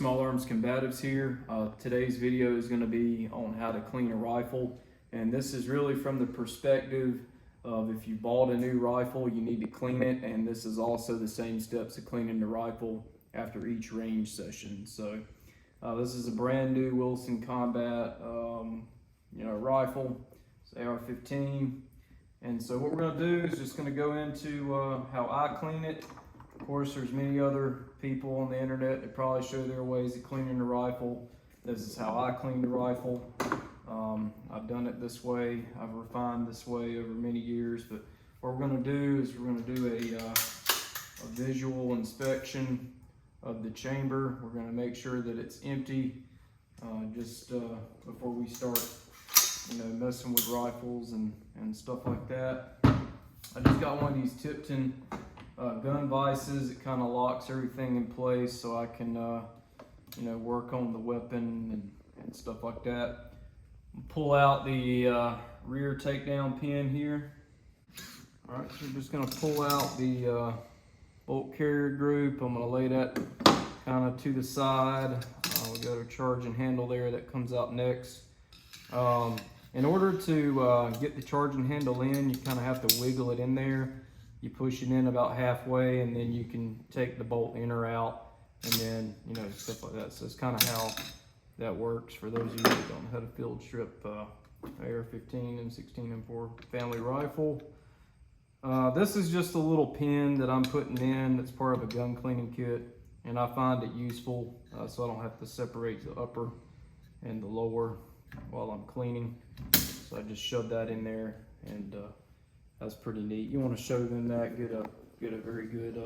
Small Arms Combatives here. Today's video is going to be on how to clean a rifle, and this is really from the perspective of if you bought a new rifle, you need to clean it, and this is also the same steps of cleaning the rifle after each range session. So this is a brand new Wilson Combat rifle. It's AR15, and so what we're going to do is just going to go into how I clean it. Of course, there's many other people on the internet that probably show their ways of cleaning the rifle. This is how I clean the rifle. I've done it this way. I've refined this way over many years, but what we're going to do is we're going to do a visual inspection of the chamber. We're going to make sure that it's empty before we start messing with rifles and stuff like that. I just got one of these Tipton gun vices. It kind of locks everything in place so I can work on the weapon and stuff like that. Pull out the rear takedown pin here. All right, so we're just going to pull out the bolt carrier group. I'm going to lay that kind of to the side. We got a charging handle there that comes out next. In order to get the charging handle in, you kind of have to wiggle it in there. You push it in about halfway, and then you can take the bolt in or out, and then stuff like that. So it's kind of how that works for those of you that don't know how to field strip AR-15 and 16 M4 family rifle. This is just a little pin that I'm putting in that's part of a gun cleaning kit, and I find it useful so I don't have to separate the upper and the lower while I'm cleaning. So I just shove that in there, and that's pretty neat. You want to show them that, get a very good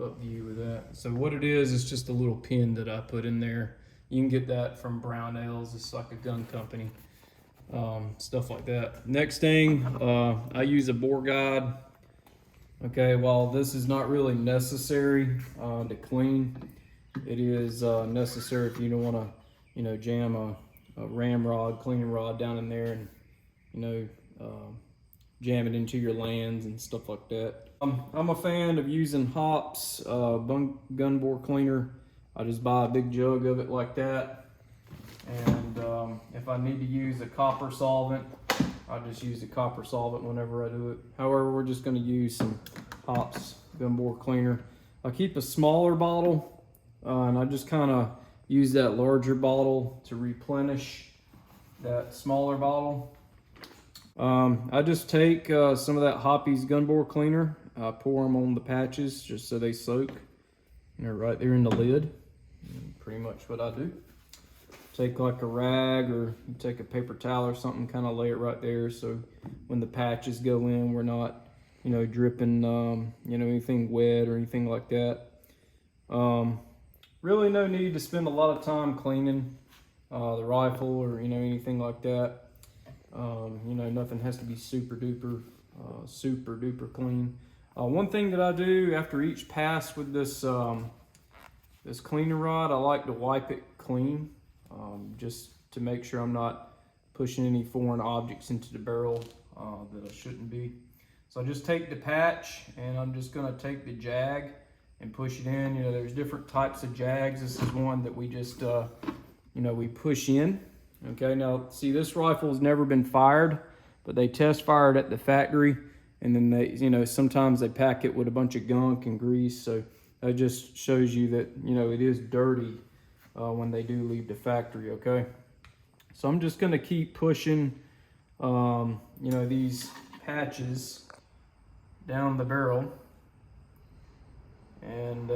up view of that. So what it is just a little pin that I put in there. You can get that from Brownells. It's like a gun company, stuff like that. Next thing, I use a bore guide. Okay, while this is not really necessary to clean, it is necessary if you don't want to, jam a ramrod, cleaning rod down in there and, jam it into your lands and stuff like that. I'm a fan of using Hops gun bore cleaner. I just buy a big jug of it like that, and if I need to use a copper solvent, I just use a copper solvent whenever I do it. However, we're just going to use some Hops gun bore cleaner. I keep a smaller bottle, and I just kind of use that larger bottle to replenish that smaller bottle. I just take some of that Hoppy's gun bore cleaner, pour them on the patches just so they soak, and they're right there in the lid. And pretty much what I do. Take like a rag, or you take a paper towel or something, kind of lay it right there so when the patches go in, we're not, dripping, anything wet or anything like that. Really no need to spend a lot of time cleaning the rifle or, anything like that. Nothing has to be super duper clean. One thing that I do after each pass with this this cleaner rod, I like to wipe it clean, just to make sure I'm not pushing any foreign objects into the barrel that I shouldn't be. So I just take the patch, and I'm just going to take the jag and push it in. There's different types of jags. This is one that we just we push in. Okay, now see, this rifle has never been fired, but they test fired at the factory, and then they, sometimes they pack it with a bunch of gunk and grease. So that just shows you that, it is dirty when they do leave the factory. Okay, so I'm just going to keep pushing, these patches down the barrel, and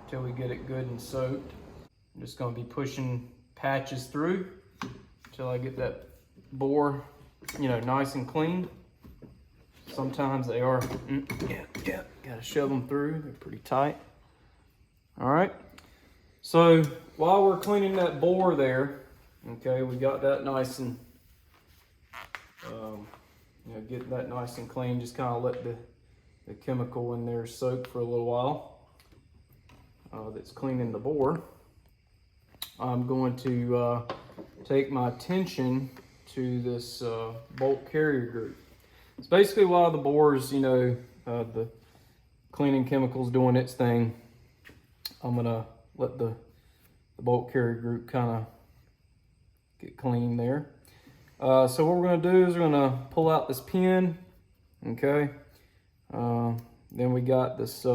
till we get it good and soaked. I'm just going to be pushing patches through until I get that bore, nice and clean. Sometimes they are, gotta shove them through. They're pretty tight. All right. So while we're cleaning that bore there, okay, we got that nice and, getting that nice and clean. Just kind of let the chemical in there soak for a little while. That's cleaning the bore. I'm going to take my attention to this bolt carrier group. It's basically a lot of the bores, the cleaning chemicals doing its thing. I'm gonna let the the bolt carrier group kind of get clean there. So what we're going to do is we're going to pull out this pin, okay? Then we got this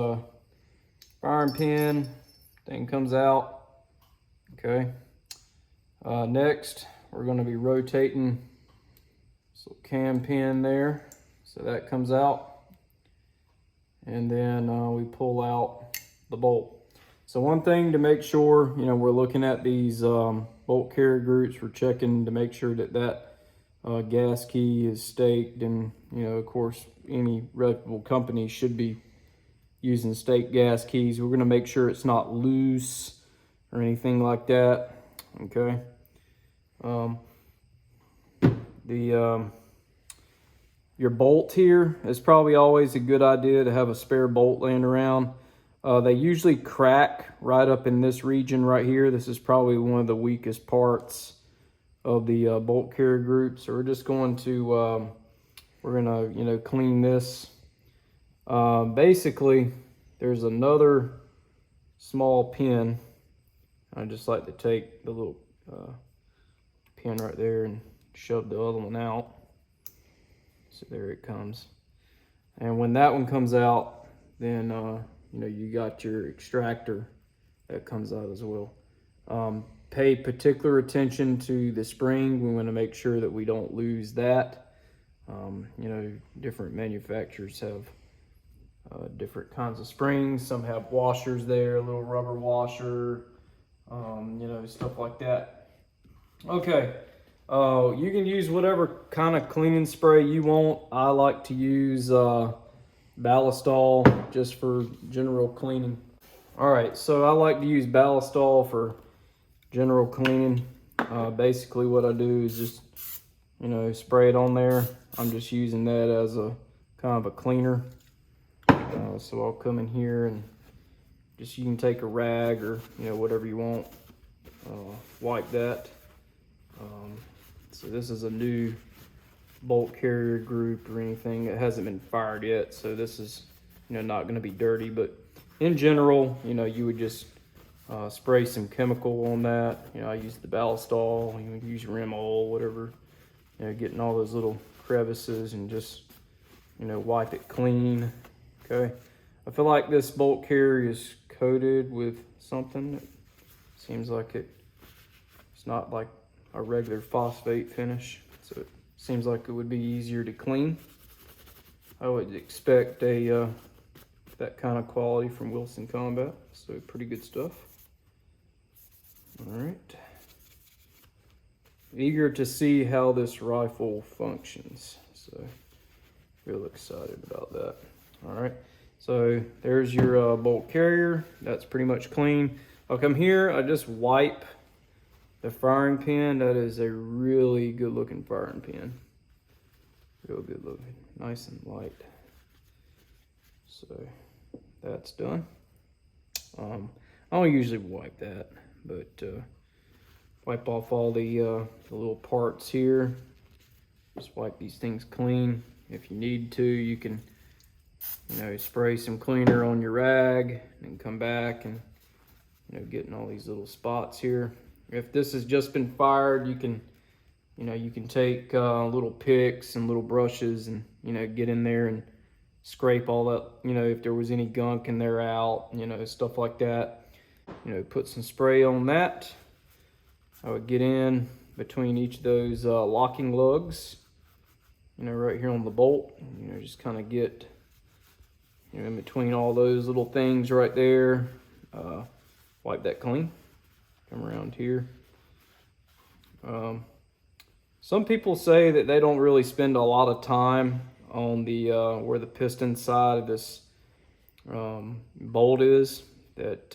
firing pin thing comes out, okay? Next, we're going to be rotating this little cam pin there, so that comes out. And then we pull out the bolt. So one thing to make sure, you know, we're looking at these bolt carrier groups, we're checking to make sure that gas key is staked, and you know, of course, any reputable company should be using staked gas keys. We're going to make sure it's not loose or anything like that. Okay. Your bolt here is probably always a good idea to have a spare bolt laying around. They usually crack right up in this region right here. This is probably one of the weakest parts of the bolt carrier group. So we're just going to, you know, clean this. Basically, there's another small pin. I just like to take the little pin right there and shove the other one out. So there it comes. And when that one comes out, then you know, you got your extractor that comes out as well. Pay particular attention to the spring. We want to make sure that we don't lose that. You know, different manufacturers have different kinds of springs. Some have washers there, a little rubber washer, you know, stuff like that. Okay, you can use whatever kind of cleaning spray you want. I like to use Ballistol just for general cleaning. All right, so I like to use Ballistol for general cleaning. Basically what I do is just, you know, spray it on there. I'm just using that as a kind of a cleaner. So I'll come in here and just, you can take a rag or, you know, whatever you want, wipe that. So this is a new bolt carrier group or anything. It hasn't been fired yet, so this is, you know, not going to be dirty. But in general, you know, you would just spray some chemical on that. You know, I use the Ballistol. You would use rim oil, whatever. You know, getting all those little crevices and just, you know, wipe it clean. Okay. I feel like this bolt carrier is coated with something. It seems like it's not like a regular phosphate finish, so it seems like it would be easier to clean. I would expect that kind of quality from Wilson Combat, so pretty good stuff. All right. Eager to see how this rifle functions, so real excited about that. All right, so there's your bolt carrier. That's pretty much clean. I'll come here, I just wipe the firing pin. That is a really good looking firing pin. Real good looking, nice and light. So that's done. I don't usually wipe that, but wipe off all the little parts here. Just wipe these things clean. If you need to, you can, you know, spray some cleaner on your rag and come back and, you know, getting all these little spots here. If this has just been fired, you can, you know, you can take little picks and little brushes and, you know, get in there and scrape all that, you know, if there was any gunk in there out, you know, stuff like that. You know, put some spray on that. I would get in between each of those locking lugs, you know, right here on the bolt. You know, just kind of get, you know, in between all those little things right there. Wipe that clean. Come around here. Some people say that they don't really spend a lot of time on the where the piston side of this bolt is. That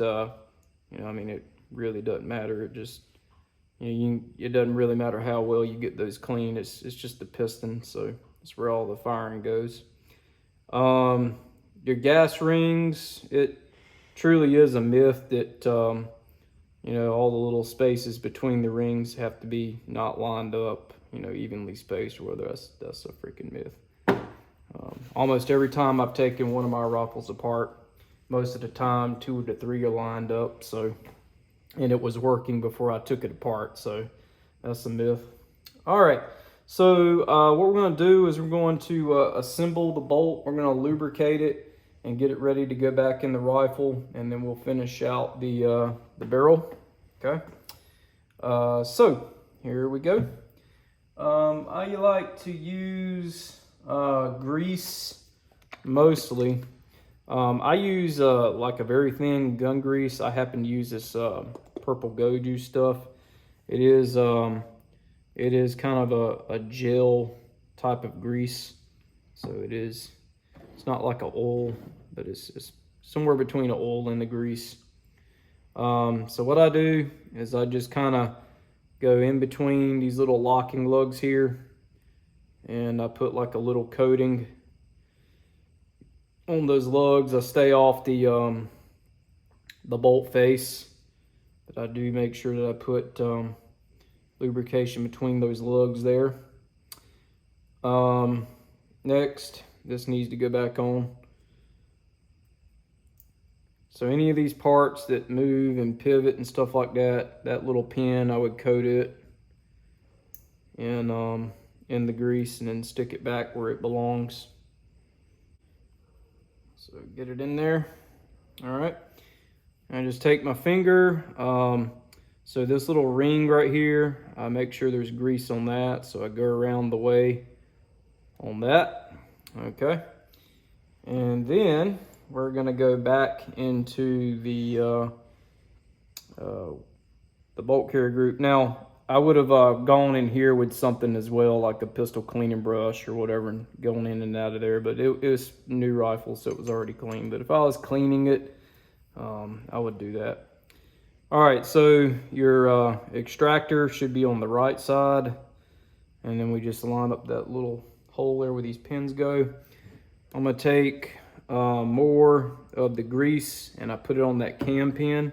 you know, I mean, it really doesn't matter. It just, you know, it doesn't really matter how well you get those clean. It's just the piston, so that's where all the firing goes. Your gas rings, it truly is a myth that you know, all the little spaces between the rings have to be not lined up, you know, evenly spaced. Well, that's a freaking myth. Almost every time I've taken one of my rifles apart, most of the time 2 to 3 are lined up. So and it was working before I took it apart. So that's a myth. All right, so what we're going to do is we're going to assemble the bolt. We're going to lubricate it and get it ready to go back in the rifle, and then we'll finish out the barrel. Okay, so here we go. I like to use grease mostly. I use like a very thin gun grease. I happen to use this purple Goju stuff. It is kind of a gel type of grease. So it's not like an oil, but it's somewhere between an oil and the grease. So what I do is I just kind of go in between these little locking lugs here, and I put like a little coating on those lugs. I stay off the bolt face, but I do make sure that I put lubrication between those lugs there. Next, this needs to go back on. So any of these parts that move and pivot and stuff like that, that little pin, I would coat it in the grease and then stick it back where it belongs. So get it in there. All right. And I just take my finger. So this little ring right here, I make sure there's grease on that. So I go around the way on that. Okay. And then we're gonna go back into the bolt carrier group. Now, I would have gone in here with something as well, like a pistol cleaning brush or whatever, and going in and out of there. But it was new rifle, so it was already clean. But if I was cleaning it, I would do that. All right, so your extractor should be on the right side, and then we just line up that little hole there where these pins go. I'm gonna take more of the grease and I put it on that cam pin.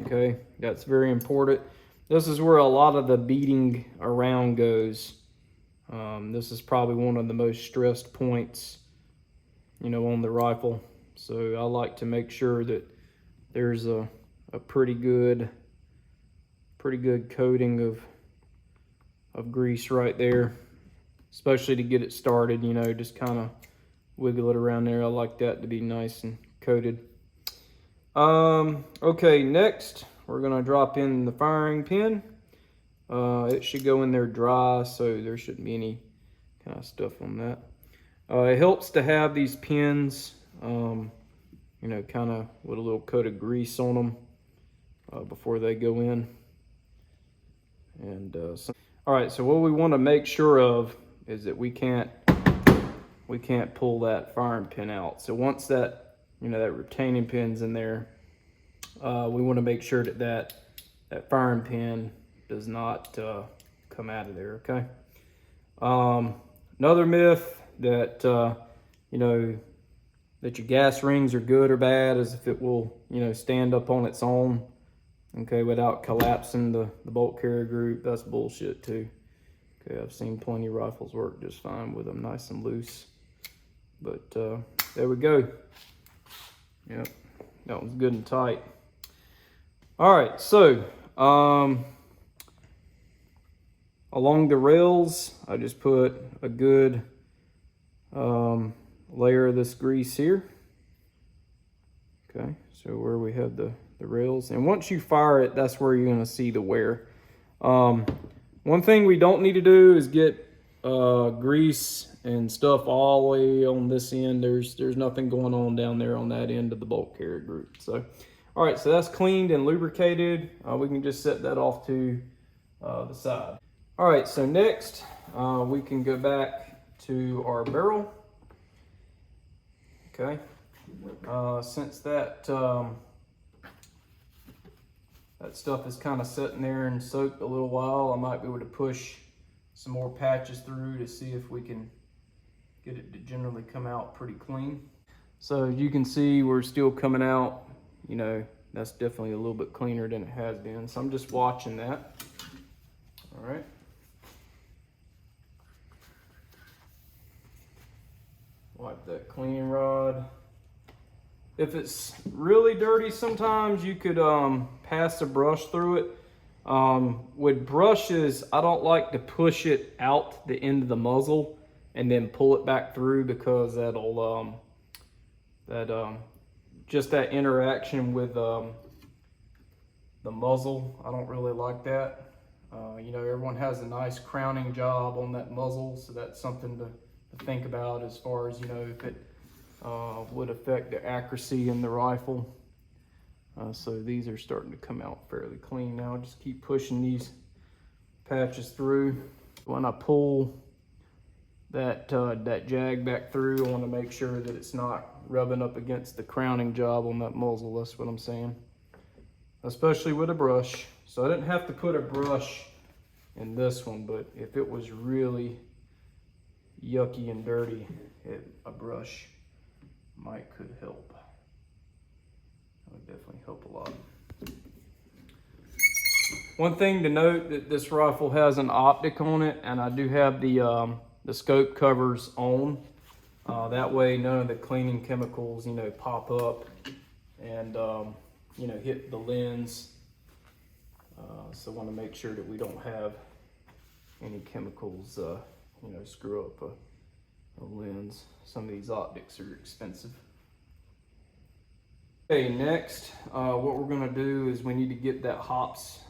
Okay, that's very important. This is where a lot of the beating around goes. This is probably one of the most stressed points, you know, on the rifle. So I like to make sure that there's a pretty good coating of grease right there, especially to get it started. You know, just kind of wiggle it around there. I like that to be nice and coated. Okay, next we're gonna drop in the firing pin. It should go in there dry, so there shouldn't be any kind of stuff on that. It helps to have these pins, you know, kind of with a little coat of grease on them before they go in. And all right, so what we want to make sure of is that we can't pull that firing pin out. So once that, you know, that retaining pin's in there, we want to make sure that that firing pin does not come out of there. Okay. Another myth that you know, that your gas rings are good or bad is if it will, you know, stand up on its own, okay, without collapsing the bolt carrier group. That's bullshit too. Okay, I've seen plenty of rifles work just fine with them nice and loose. But there we go. Yep, that one's good and tight. All right, so along the rails, I just put a good layer of this grease here. Okay, so where we have the rails, and once you fire it, that's where you're going to see the wear. One thing we don't need to do is get grease and stuff all the way on this end. There's nothing going on down there on that end of the bolt carrier group. So, all right, so that's cleaned and lubricated. We can just set that off to the side. All right, so next we can go back to our barrel. Okay, since that stuff is kind of sitting there and soaked a little while, I might be able to push some more patches through to see if we can get it to generally come out pretty clean. So as you can see, we're still coming out, you know, that's definitely a little bit cleaner than it has been. So I'm just watching that. All right. Wipe that cleaning rod. If it's really dirty, sometimes you could pass a brush through it. With brushes, I don't like to push it out the end of the muzzle and then pull it back through, because that'll just that interaction with the muzzle, I don't really like that. You know, everyone has a nice crowning job on that muzzle, so that's something to think about as far as, you know, if it would affect the accuracy in the rifle. So these are starting to come out fairly clean now. Just keep pushing these patches through. When I pull that jag back through, I want to make sure that it's not rubbing up against the crowning job on that muzzle. That's what I'm saying, especially with a brush. So I didn't have to put a brush in this one, but if it was really yucky and dirty, a brush could help. That would definitely help a lot. One thing to note, that this rifle has an optic on it, and I do have the scope covers on. That way none of the cleaning chemicals, you know, pop up and you know, hit the lens. So I want to make sure that we don't have any chemicals you know, screw up a lens. Some of these optics are expensive. Okay, next, what we're gonna do is we need to get that hops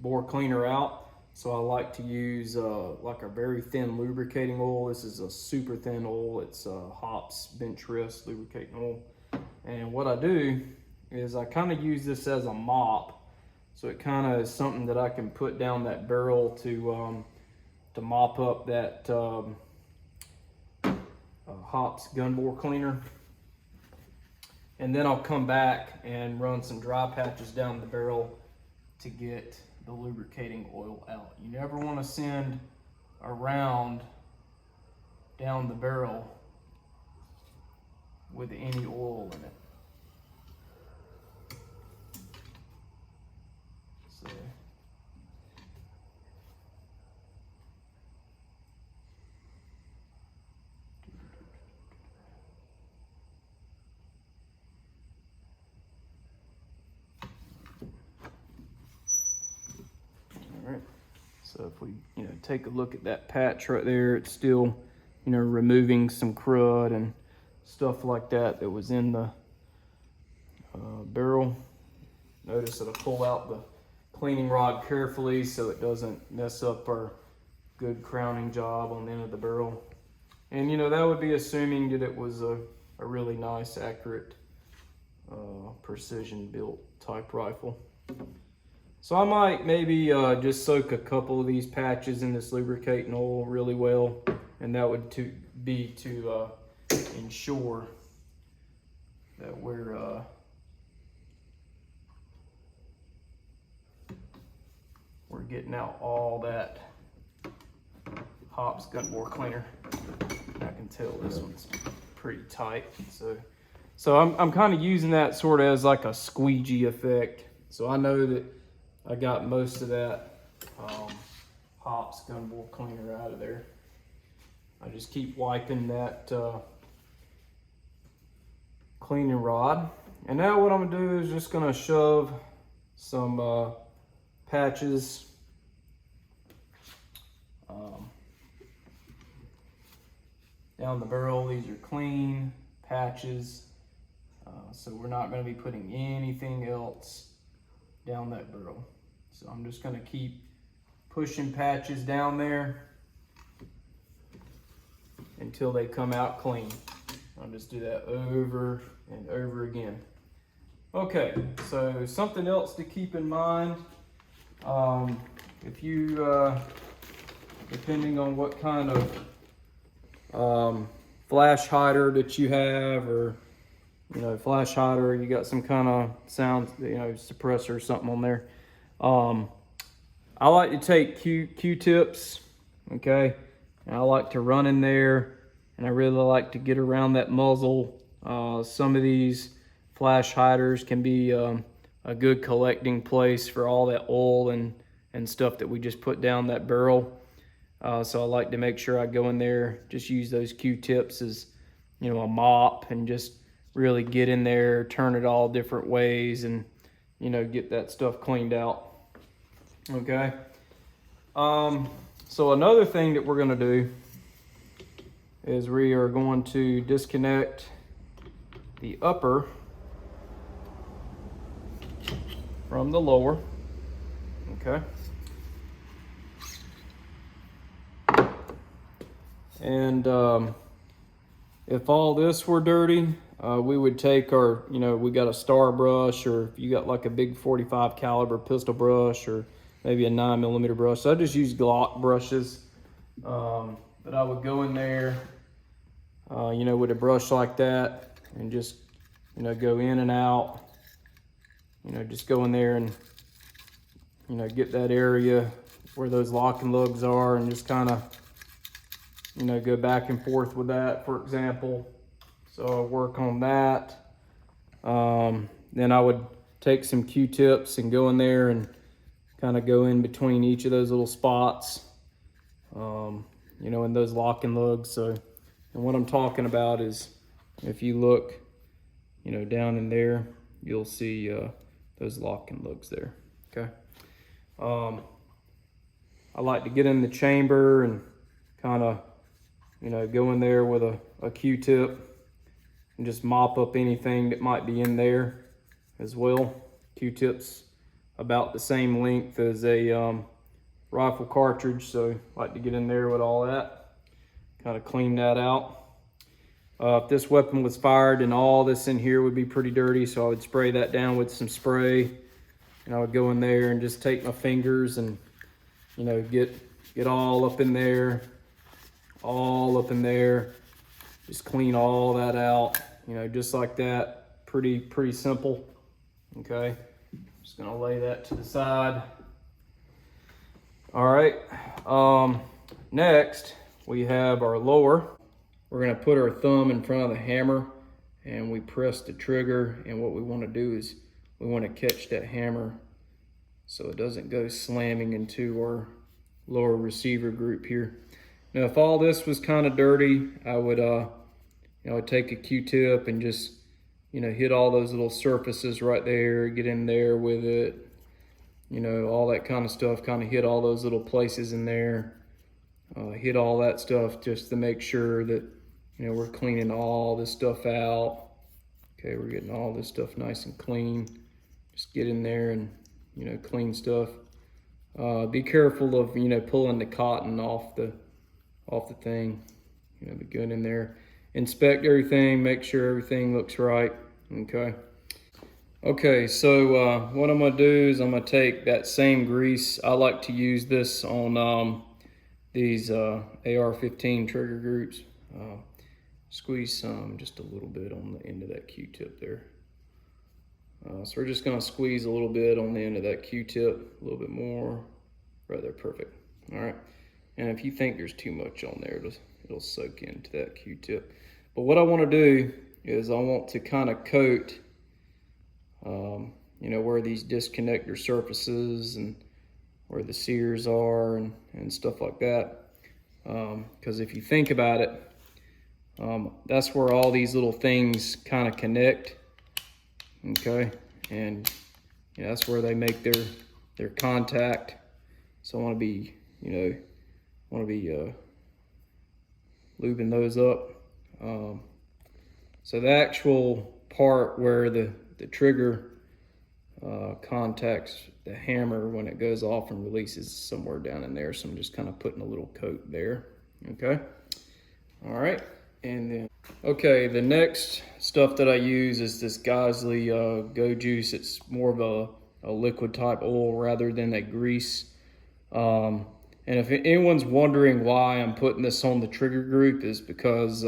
bore cleaner out. So I like to use like a very thin lubricating oil. This is a super thin oil. It's hops bench rest lubricating oil. And what I do is I kind of use this as a mop. So it kind of is something that I can put down that barrel to mop up that hops gun bore cleaner. And then I'll come back and run some dry patches down the barrel to get the lubricating oil out. You never want to send a round down the barrel with any oil in it. So So if we, you know, take a look at that patch right there, it's still, you know, removing some crud and stuff like that that was in the barrel. Notice that I pull out the cleaning rod carefully so it doesn't mess up our good crowning job on the end of the barrel. And, you know, that would be assuming that it was a really nice, accurate, precision built type rifle. So I might maybe just soak a couple of these patches in this lubricating oil really well, and that would be to ensure that we're getting out all that hops gun bore cleaner. I can tell this one's pretty tight, so I'm kind of using that sort of as like a squeegee effect. So I know that I got most of that hops gun bore cleaner out of there. I just keep wiping that cleaning rod. And now what I'm gonna do is just gonna shove some patches down the barrel. These are clean patches, so we're not gonna be putting anything else down that barrel. So I'm just gonna keep pushing patches down there until they come out clean. I'll just do that over and over again. Okay, so something else to keep in mind, if you, depending on what kind of flash hider that you have, or you know, flash hider, you got some kind of sound, you know, suppressor or something on there. I like to take Q-tips, okay, and I like to run in there, and I really like to get around that muzzle. Some of these flash hiders can be a good collecting place for all that oil and stuff that we just put down that barrel. So I like to make sure I go in there, just use those Q-tips as, you know, a mop, and just really get in there, turn it all different ways, and get that stuff cleaned out. Okay. So another thing that we're going to do is we are going to disconnect the upper from the lower. Okay. And if all this were dirty, we would take our, we got a star brush, or if you got like a big 45 caliber pistol brush, or maybe a 9mm brush. So I just use Glock brushes. But I would go in there, with a brush like that, and just, go in and out. Just go in there and, get that area where those locking lugs are, and just kind of, go back and forth with that, for example. So I'll work on that. Then I would take some Q-tips and go in there and kind of go in between each of those little spots, in those locking lugs. So, and what I'm talking about is, if you look, down in there, you'll see those locking lugs there. Okay. I like to get in the chamber and kind of, go in there with a Q-tip and just mop up anything that might be in there as well. Q-tips about the same length as a rifle cartridge, so I like to get in there with all that, kind of clean that out. If this weapon was fired, then all this in here would be pretty dirty, so I would spray that down with some spray, and I would go in there and just take my fingers and get all up in there, just clean all that out, just like that. Pretty simple. Okay, just gonna lay that to the side. All right, next we have our lower. We're gonna put our thumb in front of the hammer and we press the trigger, and what we want to do is we want to catch that hammer so it doesn't go slamming into our lower receiver group here. Now, if all this was kind of dirty, I would I'd take a Q-tip and just hit all those little surfaces right there, get in there with it, all that kind of stuff, kind of hit all those little places in there, hit all that stuff just to make sure that we're cleaning all this stuff out. Okay, we're getting all this stuff nice and clean. Just get in there and clean stuff. Be careful of pulling the cotton off the thing. Be good in there. Inspect everything, make sure everything looks right. Okay, so what I'm gonna do is I'm gonna take that same grease. I like to use this on these AR15 trigger groups. Squeeze some, just a little bit on the end of that Q-tip there. So we're just gonna squeeze a little bit on the end of that Q-tip, a little bit more, right there, perfect. All right, and if you think there's too much on there, it'll soak into that Q-tip. But what I wanna do is I want to kind of coat, where these disconnector surfaces and where the sears are and stuff like that. Because if you think about it, that's where all these little things kind of connect. Okay, and that's where they make their contact. So I want to be lubing those up. So the actual part where the trigger contacts the hammer when it goes off and releases somewhere down in there. So I'm just kind of putting a little coat there. Okay, all right. And then, okay, the next stuff that I use is this Geisley Go Juice. It's more of a liquid type oil rather than a grease. And if anyone's wondering why I'm putting this on the trigger group, is because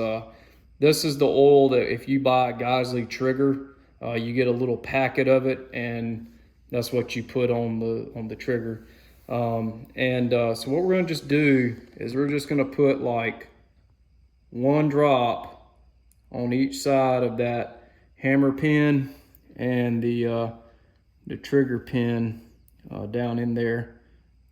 this is the oil that if you buy a Geisley trigger, you get a little packet of it, and that's what you put on the trigger. So what we're gonna just do is we're just gonna put like one drop on each side of that hammer pin and the trigger pin down in there,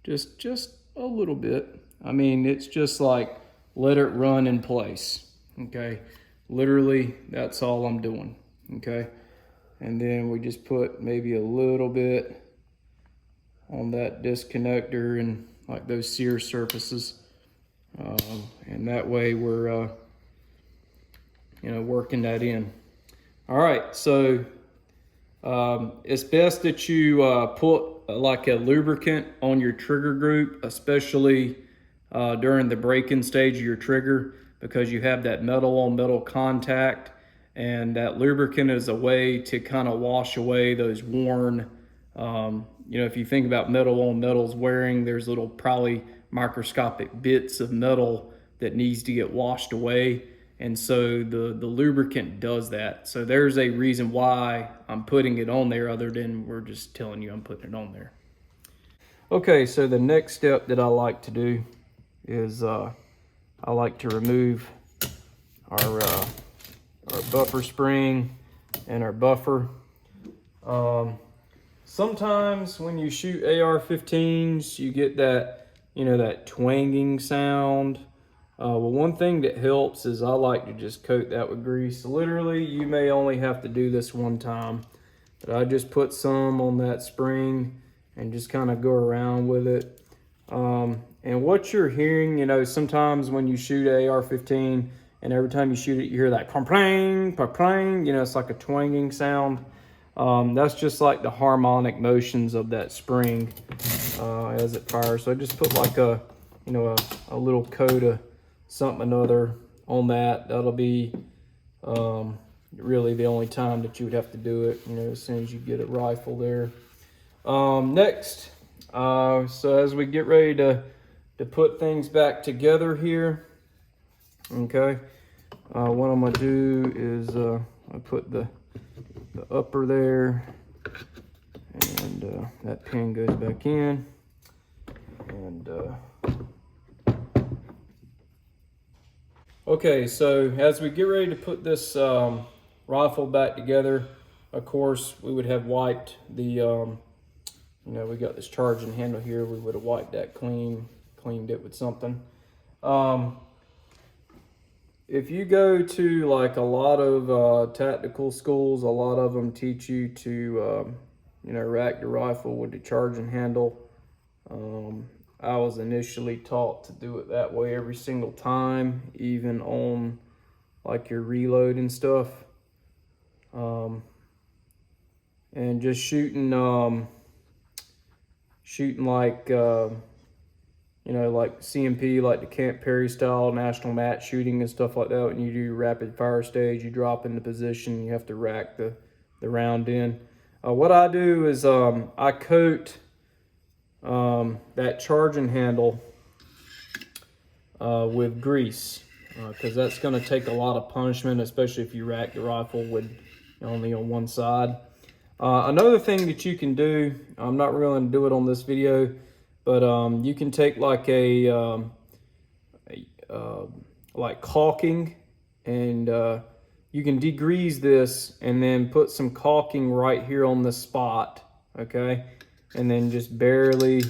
just a little bit. I mean, it's just like let it run in place. Okay, literally that's all I'm doing. Okay, and then we just put maybe a little bit on that disconnector and like those sear surfaces. And that way we're working that in. All right, so it's best that you put like a lubricant on your trigger group, especially during the break-in stage of your trigger, because you have that metal on metal contact, and that lubricant is a way to kind of wash away those worn, if you think about metal on metals wearing, there's little probably microscopic bits of metal that needs to get washed away. And so the lubricant does that. So there's a reason why I'm putting it on there, other than we're just telling you I'm putting it on there. Okay, so the next step that I like to do is I like to remove our buffer spring and our buffer. Sometimes when you shoot AR-15s, you get that, that twanging sound. Well, one thing that helps is I like to just coat that with grease. Literally, you may only have to do this one time, but I just put some on that spring and just kind of go around with it. And what you're hearing, sometimes when you shoot AR-15 and every time you shoot it, you hear that clang, clang, it's like a twanging sound. That's just like the harmonic motions of that spring as it fires. So I just put like a little coat of something or other on that. That'll be really the only time that you would have to do it, as soon as you get a rifle there. Next, so as we get ready to put things back together here, okay, what I'm gonna do is I put the upper there, and that pin goes back in, and okay, so as we get ready to put this rifle back together, of course we would have wiped the we got this charging handle here, we would have wiped that cleaned it with something. If you go to like a lot of tactical schools, a lot of them teach you to, rack the rifle with the charging handle. I was initially taught to do it that way every single time, even on like your reload and stuff. And just shooting like, like CMP, like the Camp Perry style national match shooting and stuff like that. When you do rapid fire stage, you drop into position, you have to rack the round in. What I do is I coat that charging handle with grease, because that's going to take a lot of punishment, especially if you rack the rifle with only on one side. Another thing that you can do, I'm not really going to do it on this video, but you can take like like caulking, and you can degrease this and then put some caulking right here on the spot, okay? And then just barely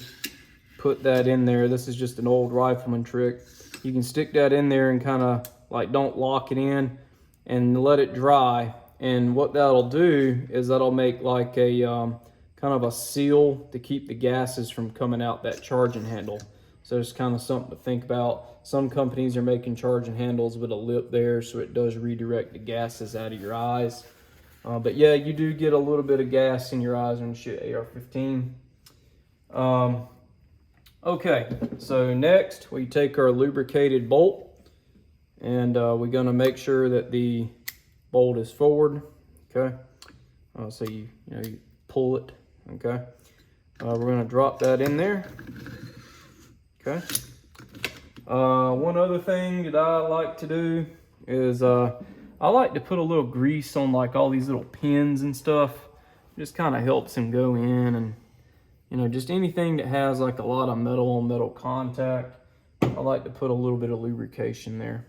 put that in there. This is just an old rifleman trick. You can stick that in there and kind of like, don't lock it in, and let it dry. And what that'll do is that'll make like a kind of a seal to keep the gases from coming out that charging handle. So it's kind of something to think about. Some companies are making charging handles with a lip there, so it does redirect the gases out of your eyes. But yeah, you do get a little bit of gas in your eyes when you shoot AR-15. Okay, so next we take our lubricated bolt, and we're gonna make sure that the bolt is forward, okay? So you pull it, okay? We're gonna drop that in there, okay? One other thing that I like to do is I like to put a little grease on like all these little pins and stuff. Just kind of helps them go in, and just anything that has like a lot of metal on metal contact, I like to put a little bit of lubrication there.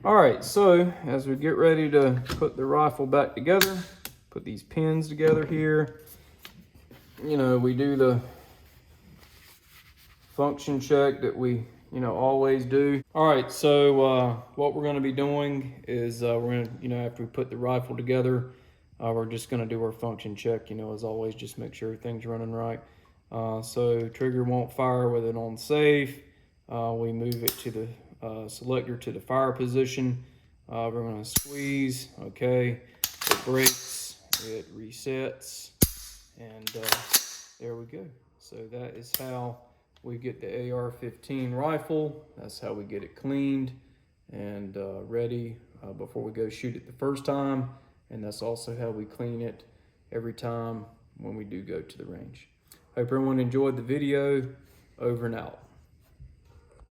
All right, so as we get ready to put the rifle back together, put these pins together here, we do the function check that we always do. All right, so what we're going to be doing is we're going to, after we put the rifle together, we're just going to do our function check, you know, as always, just make sure everything's running right. So trigger won't fire with it on safe. We move it to the selector to the fire position. We're going to squeeze, okay, it breaks, it resets, and there we go. So that is how we get the AR-15 rifle. That's how we get it cleaned and ready before we go shoot it the first time. And that's also how we clean it every time when we do go to the range. Hope everyone enjoyed the video. Over and out.